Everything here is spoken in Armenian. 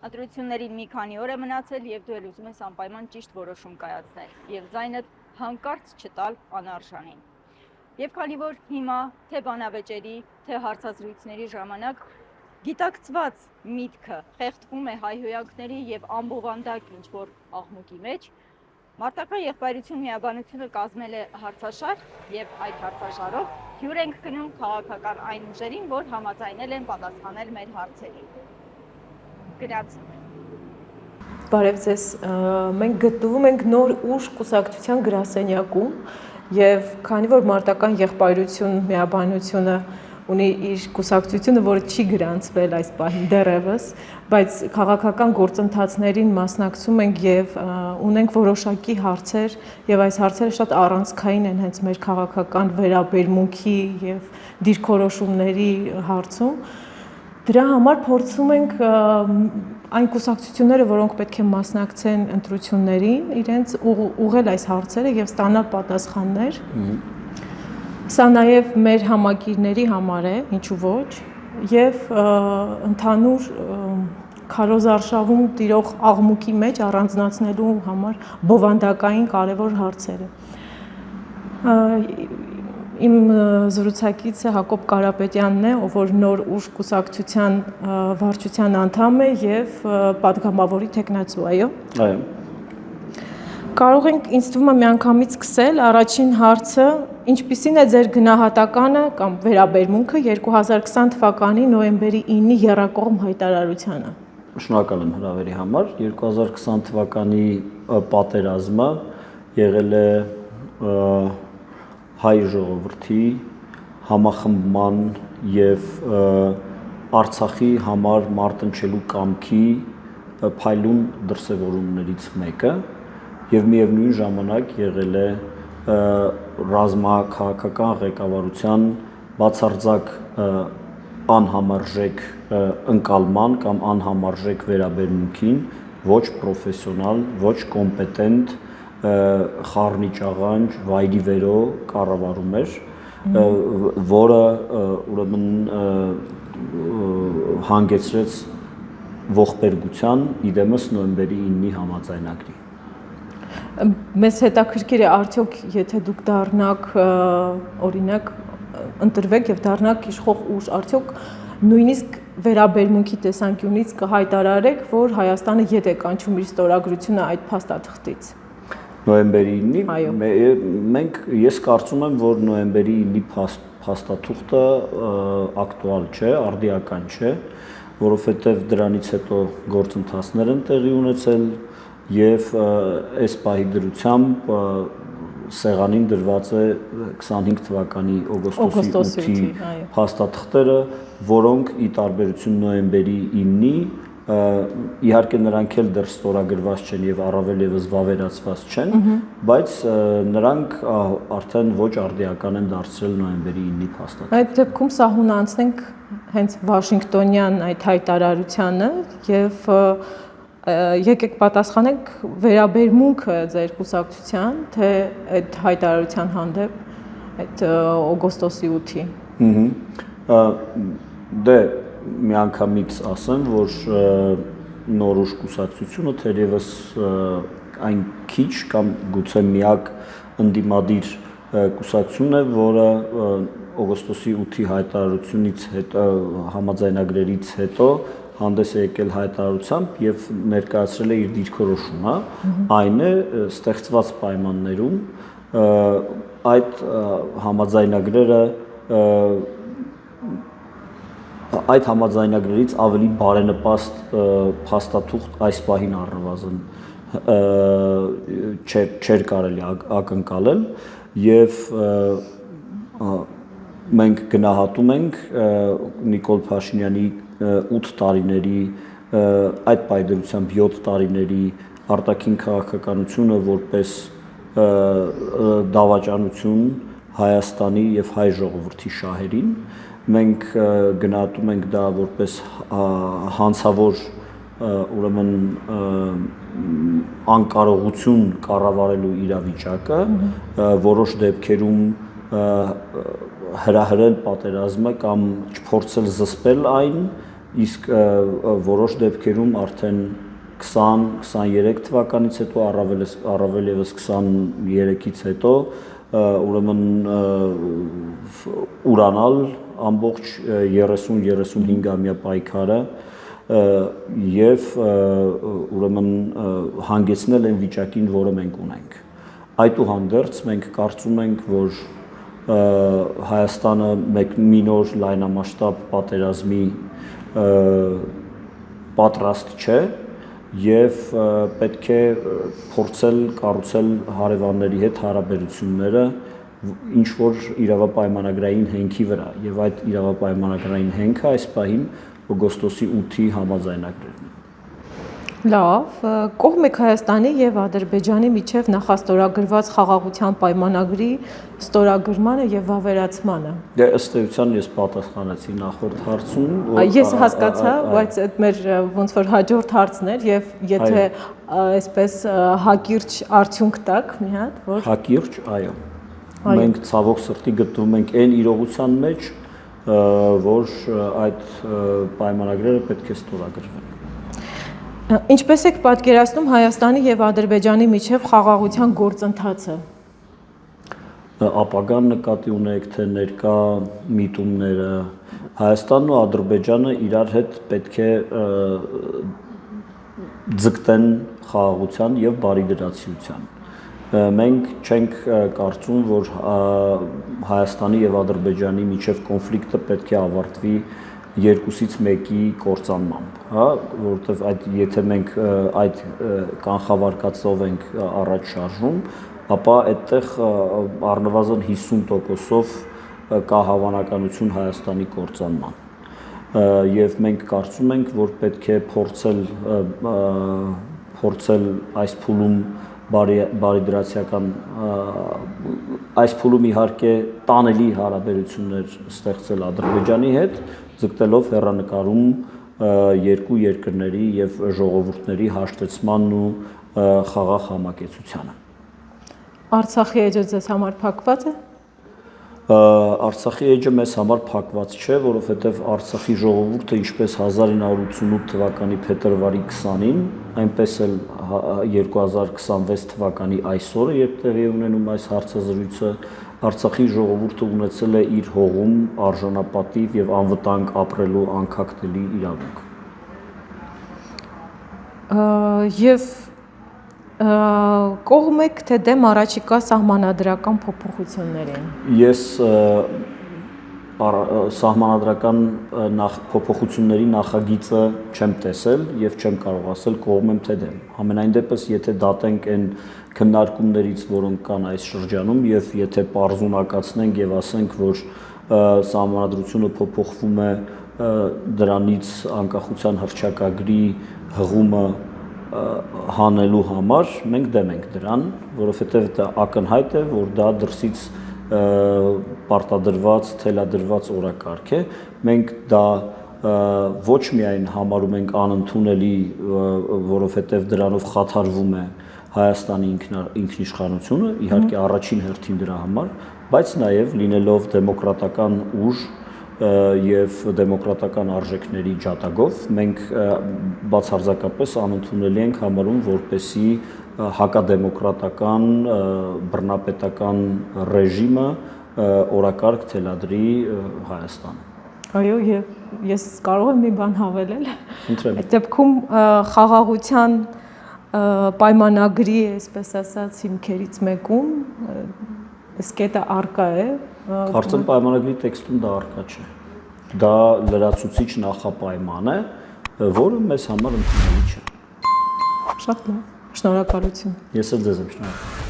Ընտրությունների մի քանի օր է մնացել եւ դու ուզում ես անպայման ճիշտ որոշում կայացնել եւ ձայնդ հանկարծ չտալ անարժանին։ Եվ քանի որ հիմա թե բանավեճերի, թե հարցազրույցների ժամանակ գիտակցված միտքը խեղդվում է հայհոյանքների եւ անբովանդակ ինչ-որ աղմուկի մեջ, Մարտական եղբայրություն միաբանությունը կազմել է հարցաշար եւ այդ հարցաշարով հյուր ենք գնում քաղաքական այն ուժերին, որ համաձայնել են պատասխանել մեր հարցերին։ Գրացինք։ Բարև ձեզ, մենք գտնվում ենք նոր ուժ կուսակցության գրասենյակում եւ քանի որ Մարտական եղբայրություն միաբանությունը ունի իր կուսակցությունը, որը չի գրանցվել այս պահին դեռևս, բայց քաղաքական գործընթացներին մասնակցում ենք եւ ունենք որոշակի հարցեր եւ այս հարցերը շատ առանցքային են հենց մեր քաղաքական վերաբերմունքի եւ դիրքորոշումների հարցում։ Դրա համար փորձում ենք այն կուսակցությունները, որոնք պետք է մասնակցեն ընտրություններին, իրենց ուղղել այս հարցերը եւ ստանալ պատասխաններ։ Սա նաև մեր համակիրների համար է, ինչու ոչ, եւ ընդհանուր քարոզարշավում տիրող աղմուկի մեջ առանձնացնելու համար բովանդակային կարևոր հարցերը։ Իմ զրուցակիցը Հակոբ Կարապետյանն է, ով որ նոր ուժ կուսակցության վարչության անդամ է եւ պատգամավորի թեկնածու, այո։ Այո։ Կարող ենք ինձ թվում է միանգամից սկսել առաջին հարցը, ինչպիսին է ձեր գնահատականը կամ վերաբերմունքը 2020 թվականի նոյեմբերի 9-ի եռակողմ հայտարարությանը։ Շնորհակալ եմ հրավերի համար։ 2020 թվականի պատերազմը եղել է հայ ժողովրդի համախմբման եւ Արցախի համար մարտնչելու կամքի փայլուն դրսևորումներից մեկը եւ միևնույն ժամանակ եղել է ռազմաքաղաքական ղեկավարության բացարձակ անհամարժեք ընկալման կամ անհամարժեք վերաբերմունքին, ոչ պրոֆեսիոնալ, ոչ կոմպետենտ, խառնիճաղանջ, վայրի վերո կառավարում էր, որը ուրեմն հանգեցրեց ողբերգության իդեմս նոյեմբերի 9-ի համաձայնագրի։ Մեզ հետաքրքիր է արդյոք եթե դուք դառնաք օրինակ ընտրվեք եւ դառնաք իշխող ուժ, արդյոք նույնիսկ վերաբերմունքի տեսանկյունից կհայտարարեք, որ Հայաստանը ետ է կանչում իր ստորագրությունը այդ փաստաթղթից։ Նոյեմբերի 9-ի ես կարծում եմ, որ նոյեմբերի 9-ի փաստաթուղթը ակտուալ չէ, արդիական չէ, որովհետեւ դրանից հետո գործընթացներ են տեղի ունեցել եւ այս պահի դրությամբ սեղանին դրված է 25 թվականի օգոստոսի 8-ի փաստաթղթերը, որոնք ի տարբերություն նոյեմբերի 9-ի իհարկե նրանք էլ դեռ ստորագրված չեն եւ առավել եւս վավերացված չեն, բայց նրանք արդեն ոչ արդիական են դարձրել նոյեմբերի 9-ի փաստաթղթը։ Այդ դեպքում սահուն անցնենք հենց Վաշինգտոնյան այդ հայտարարությանը եւ եկեք պատասխանենք վերաբերմունքը ձեր կուսակցության, թե այդ հայտարարության հանդեպ այդ օգոստոսի 8-ի։ Դե միանգամից ասեմ, որ նոր ուժ կուսակցությունը թերևս այն քիչ կամ գուցե միակ ընդդիմադիր կուսակցությունն է, որը օգոստոսի 8-ի հայտարարությունից հետո համաձայնագրերից հետո հանդես է եկել հայտարարությամբ եւ ներկայացրել է իր դիրքորոշումը, այն է ստեղծված պայմաններում այդ համաձայնագրերը այդ համաձայնագրերից ավելի բարենպաստ փաստաթուղթ այս պահին առնվազն չէր կարելի ակնկալել եւ մենք գնահատում ենք Նիկոլ Փաշինյանի 8 տարիների այդ պայդրությամբ 7 տարիների արտաքին քաղաքականությունը որպես դավաճանություն Հայաստանի եւ հայ ժողովրդի շահերին մենք գնահատում ենք դա որպես հանցավոր ուրեմն անկարողություն կառավարելու իրավիճակը որոշ դեպքերում հրահրել պատերազմը կամ չփորձել զսպել այն իսկ որոշ դեպքերում արդեն 20-23 թվականից հետո առավել եւս 23-ից հետո ուրեմն ուրանալ ամբողջ 30-35-ամյա պայքարը եւ ուրեմն հանգեցնել այն վիճակին, որը մենք ունենք։ Այդուհանդերձ մենք կարծում ենք, որ Հայաստանը մի նոր լայնամասշտաբ պատերազմի պատրաստ չէ եւ պետք է փորձել կառուցել հարևանների հետ հարաբերությունները ինչ որ իրավապայմանագրային հենքի վրա եւ այդ իրավապայմանագրային հենքը այս պահին օգոստոսի 8-ի համաձայնագրերն են։ Լավ, կողմ եք Հայաստանի եւ Ադրբեջանի միջև նախաստորագրված խաղաղության պայմանագրի ստորագրմանը եւ վավերացմանը։ Դե ըստ էության ես պատասխանեցի նախորդ հարցում։ Ես հասկացա, բայց այդ մեր ոնց որ հաջորդ հարցն էր եւ եթե այսպես հակիրճ արդյունք տակ մի հատ, որ Հակիրճ, այո։ Մենք ցավոք սրտի գտնվում ենք այն իրողության մեջ, որ այդ պայմանագրերը պետք է ստորագրվեն։ Ինչպես եք պատկերացնում Հայաստանի եւ Ադրբեջանի միջև խաղաղության գործընթացը։ Ապագան նկատի ունեք, թե ներկա միտումները Հայաստանն ու Ադրբեջանը իրար հետ պետք է ձգտեն խաղաղության եւ բարիդրացիության։ Մենք չենք կարծում, որ Հայաստանի եւ Ադրբեջանի միջև կոնֆլիկտը պետք է ավարտվի երկուսից մեկի կործանմամբ, հա, որովհետեւ եթե մենք այդ կանխավարկածով ենք առաջ շարժում, ապա այդտեղ առնվազն 50%-ով կա հավանականություն Հայաստանի կործանման։ Եվ մենք կարծում ենք, որ պետք է փորձել այս փուլում բարիդրացիական այս փուլում իհարկե տանելի հարաբերություններ ստեղծել Ադրբեջանի հետ, ձգտելով հեռանկարում երկու երկրների եւ ժողովուրդների հաշտեցմանն ու խաղաղ համակեցությանը։ Արցախի էջը ձեզ համար փակված է։ Արցախի էջը մեզ համար փակված չէ, որովհետև Արցախի ժողովուրդը ինչպես 1988 թվականի փետրվարի 20-ին, այնպես էլ 2026 թվականի այսօրը, երբ տեղի ունենում այս հարցազրույցը, Արցախի ժողովուրդը ունեցել է իր հողում արժանապատիվ եւ անվտանգ ապրելու անկախտելի իրավունք։ Եվ կողմ եք թե դեմ առաջիկա սահմանադրական փոփոխություններին։ Ես սահմանադրական փոփոխությունների նախագիծը չեմ տեսել եւ չեմ կարող ասել կողմ եմ թե դեմ։ Համենայն դեպս, եթե դատենք այն քննարկումներից, որոնք կան այս շրջանում եւ եթե պարզունակացնենք եւ ասենք, որ սահմանադրությունը փոփոխվում է դրանից անկախության հռչակագրի հղումը հանելու համար, մենք դեմ ենք դրան, որովհետև դա ակնհայտ է, որ դա դրսից պարտադրված, թելադրված օրակարգ է։ Մենք դա ոչ միայն համարում ենք անընդունելի, որովհետև դրանով խաթարվում է Հայաստանի ինքնիշխանությունը, իհարկե առաջին հերթին դրա համար, բայց նաև լինելով դեմոկրատական ուժ եւ դեմոկրատական արժեքների ջատագով մենք բացարձակապես անընդունելի ենք համարում, որպեսզի հակադեմոկրատական բռնապետական ռեժիմը օրակարգ թելադրի Հայաստանը։ Այո, եւ ես կարող եմ մի բան հավելել։ Խնդրեմ։ Այդ դեպքում խաղաղության պայմանագրի, այսպես ասած, հիմքերից մեկում այս կետը արկա է։ Կարծեմ պայմանագրի տեքստում դա արկա չէ։ Դա լրացուցիչ նախապայման է, որը մեզ համար ընդունելի չէ։ Շատ լավ։ Շնորհակալություն։ Ես էլ ձեզ եմ շնորհակալ։